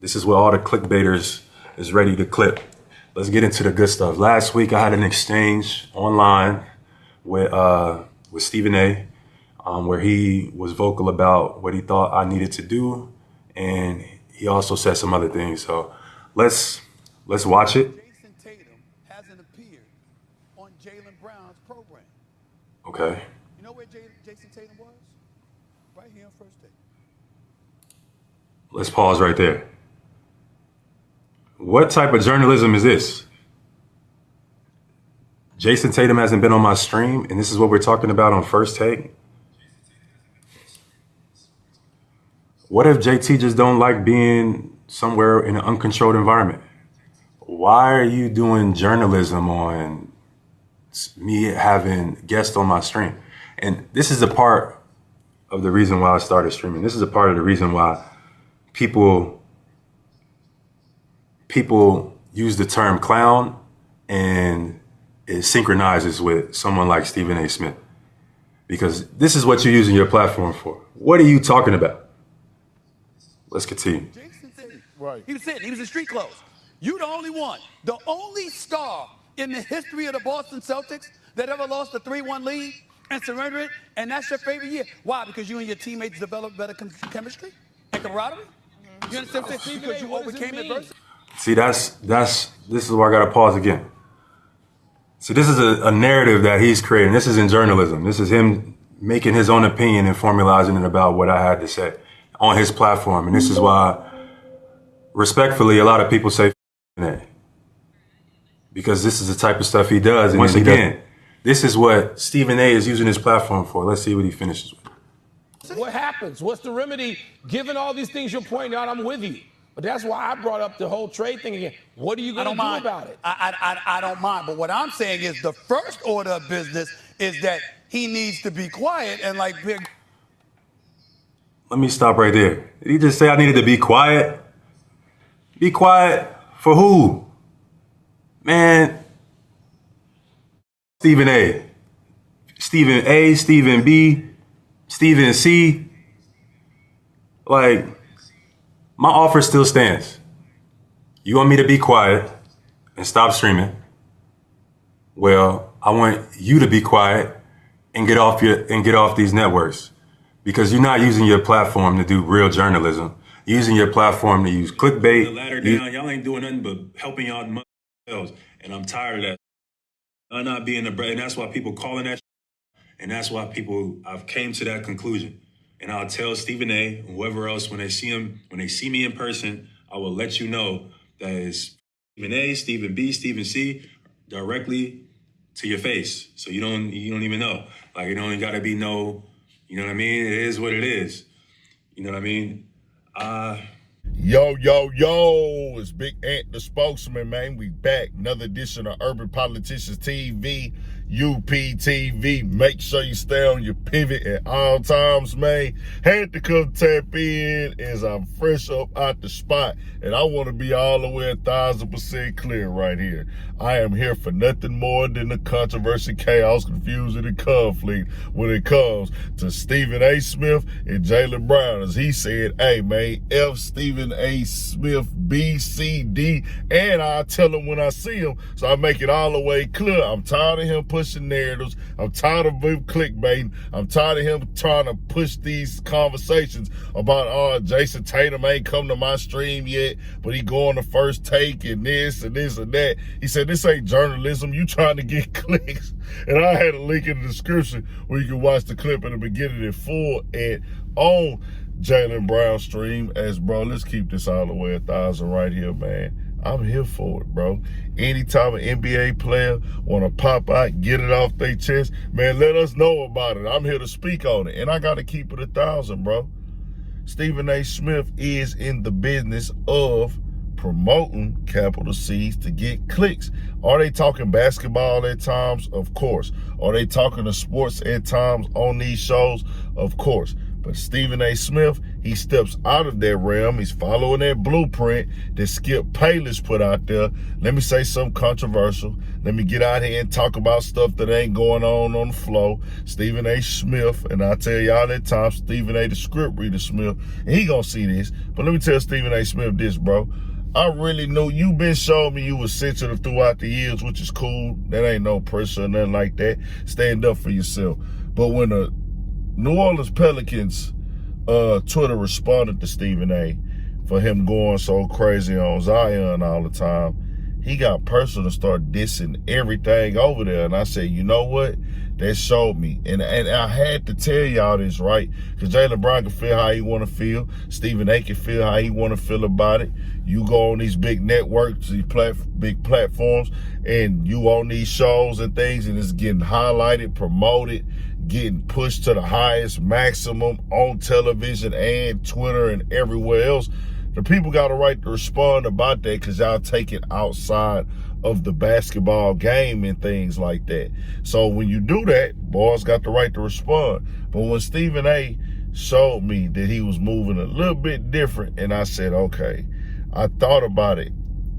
This is where all the clickbaiters is ready to clip. Let's get into the good stuff. Last week I had an exchange online with Stephen A, where he was vocal about what he thought I needed to do, and he also said some other things. So let's watch it. Jason Tatum hasn't appeared on Jaylen Brown's program. Okay. You know where Jason Tatum was? Right here on First Take. Let's pause right there. What type of journalism is this? Jason Tatum hasn't been on my stream, and this is what we're talking about on First Take? What if JT just don't like being somewhere in an uncontrolled environment? Why are you doing journalism on me having guests on my stream? And this is a part of the reason why I started streaming. This is a part of the reason why people use the term clown, and it synchronizes with someone like Stephen A. Smith. Because this is what you're using your platform for. What are you talking about? Let's continue. Jason Tatum, right. He was in street clothes. You the only one, the only star in the history of the Boston Celtics that ever lost a 3-1 lead and surrendered it, and that's your favorite year. Why? Because you and your teammates developed better chemistry and camaraderie? You understand what I'm saying? Because you overcame adversity? See, this is where I gotta pause again. See, this is a narrative that he's creating. This is in journalism. This is him making his own opinion and formalizing it about what I had to say on his platform. And this is why, respectfully, a lot of people say that. Because this is the type of stuff he does. And once again, this is what Stephen A is using his platform for. Let's see what he finishes with. What happens? What's the remedy? Given all these things you're pointing out, I'm with you. But that's why I brought up the whole trade thing again. What are you going to do about it? I don't mind. But what I'm saying is the first order of business is that he needs to be quiet and like big. Let me stop right there. Did he just say I needed to be quiet? Be quiet for who? Man, Stephen A. Stephen A, Stephen B, Stephen C. Like, my offer still stands. You want me to be quiet and stop streaming? Well, I want you to be quiet and get off these networks, because you're not using your platform to do real journalism. You're using your platform to use clickbait. The ladder down, y'all ain't doing nothing but helping y'all themselves, and I'm tired of that. I'm not being the bread, and that's why people calling that, and that's why I've came to that conclusion. And I'll tell Stephen A, whoever else, when they see me in person, I will let you know that it's Stephen A, Stephen B, Stephen C, directly to your face. So you don't even know. Like, it don't got to be no, you know what I mean? It is what it is. You know what I mean? Yo, it's Big Ant, the spokesman, man. We back. Another edition of Urban Politicians TV, UPTV. Make sure you stay on your pivot at all times, man. Had to come tap in as I'm fresh up out the spot, and I want to be all the way 1,000% clear right here. I am here for nothing more than the controversy, chaos, confusion, and conflict when it comes to Stephen A. Smith and Jaylen Brown. As he said, hey, man, F Stephen A. Smith, B, C, D, and I tell him when I see him, so I make it all the way clear. I'm tired of him pushing narratives. I'm tired of him clickbaiting. I'm tired of him trying to push these conversations about, Jason Tatum ain't come to my stream yet, but he going to First Take and this and this and that. He said, this ain't journalism. You trying to get clicks. And I had a link in the description where you can watch the clip in the beginning in full and on Jaylen Brown stream. As bro, let's keep this all the way 1,000 right here, man. I'm here for it, bro. Anytime an NBA player want to pop out, get it off their chest, man, let us know about it. I'm here to speak on it. And I got to keep it 1,000, bro. Stephen A. Smith is in the business of promoting capital C's to get clicks. Are they talking basketball at times? Of course. Are they talking to sports at times on these shows? Of course. But Stephen A. Smith, he steps out of that realm. He's following that blueprint that Skip Bayless put out there. Let me say something controversial. Let me get out here and talk about stuff that ain't going on the flow. Stephen A. Smith, and I tell y'all that time, Stephen A. the script reader Smith, and he gonna see this. But let me tell Stephen A. Smith this, bro. I really know you been showing me you was sensitive throughout the years, which is cool. That ain't no pressure or nothing like that. Stand up for yourself. But when the New Orleans Pelicans Twitter responded to Stephen A. for him going so crazy on Zion all the time, he got personal and started dissing everything over there. And I said, you know what? That showed me. And I had to tell y'all this, right? Because Jaylen Brown can feel how he want to feel. Stephen A. can feel how he want to feel about it. You go on these big networks, these big platforms, and you on these shows and things, and it's getting highlighted, promoted, getting pushed to the highest maximum on television and Twitter and everywhere else. The people got a right to respond about that because y'all take it outside of the basketball game and things like that. So when you do that, boys got the right to respond. But when Stephen A. showed me that he was moving a little bit different, and I said, okay, I thought about it,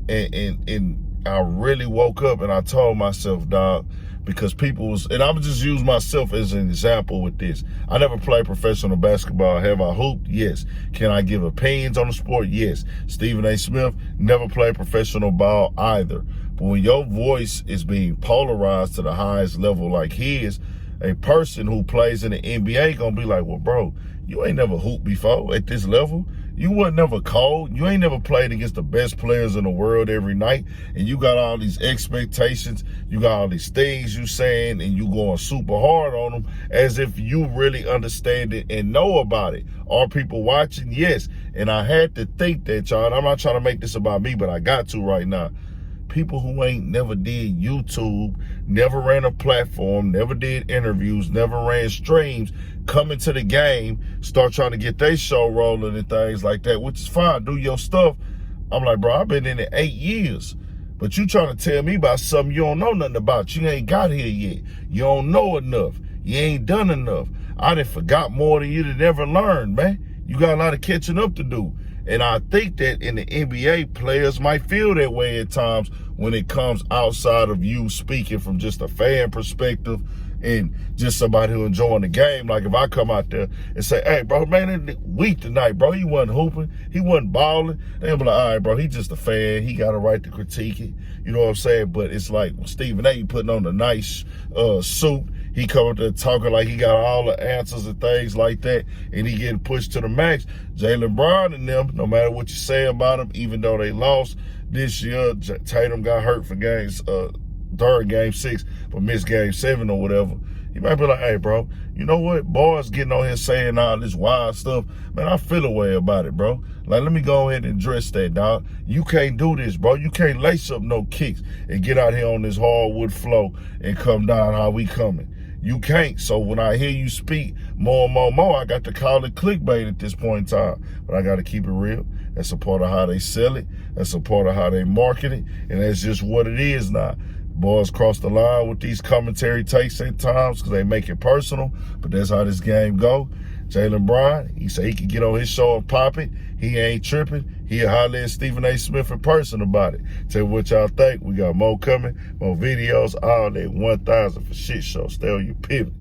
and I really woke up and I told myself, dog, because people was, and I'm just use myself as an example with this. I never played professional basketball. Have I hooped? Yes. Can I give opinions on the sport? Yes. Stephen A. Smith never played professional ball either. But when your voice is being polarized to the highest level like his, a person who plays in the NBA gonna be like, well, bro, you ain't never hooped before at this level. You wasn't never cold. You ain't never played against the best players in the world every night. And you got all these expectations. You got all these things you saying, and you going super hard on them as if you really understand it and know about it. Are people watching? Yes. And I had to think that, y'all. And I'm not trying to make this about me, but I got to right now. People who ain't never did YouTube, never ran a platform, never did interviews, never ran streams, come into the game, start trying to get their show rolling and things like that, which is fine. Do your stuff. I'm like, bro, I've been in it 8 years. But you trying to tell me about something you don't know nothing about. You ain't got here yet. You don't know enough. You ain't done enough. I done forgot more than you done ever learned, man. You got a lot of catching up to do. And I think that in the NBA, players might feel that way at times when it comes outside of you speaking from just a fan perspective and just somebody who enjoying the game. Like if I come out there and say, hey, bro, man, that weak tonight, bro. He wasn't hooping. He wasn't balling. They'll be like, all right, bro, he just a fan. He got a right to critique it. You know what I'm saying? But it's like Stephen A. putting on a nice suit. He coming there talking like he got all the answers and things like that, and he getting pushed to the max. Jaylen Brown and them, no matter what you say about them, even though they lost this year, Tatum got hurt for game 6, but missed game 7 or whatever. You might be like, hey, bro, you know what? Boys getting on here saying all this wild stuff. Man, I feel a way about it, bro. Like, let me go ahead and address that, dog. You can't do this, bro. You can't lace up no kicks and get out here on this hardwood flow and come down how we coming. You can't. So when I hear you speak more and more, I got to call it clickbait at this point in time. But I got to keep it real. That's a part of how they sell it. That's a part of how they market it. And that's just what it is now. Boys cross the line with these commentary takes at times because they make it personal. But that's how this game go. Jaylen Brown, he said he could get on his show and pop it. He ain't tripping. He'll holler at Stephen A. Smith in person about it. Tell me what y'all think. We got more coming, more videos, all day 1,000 for shit show. Stay on your pivot.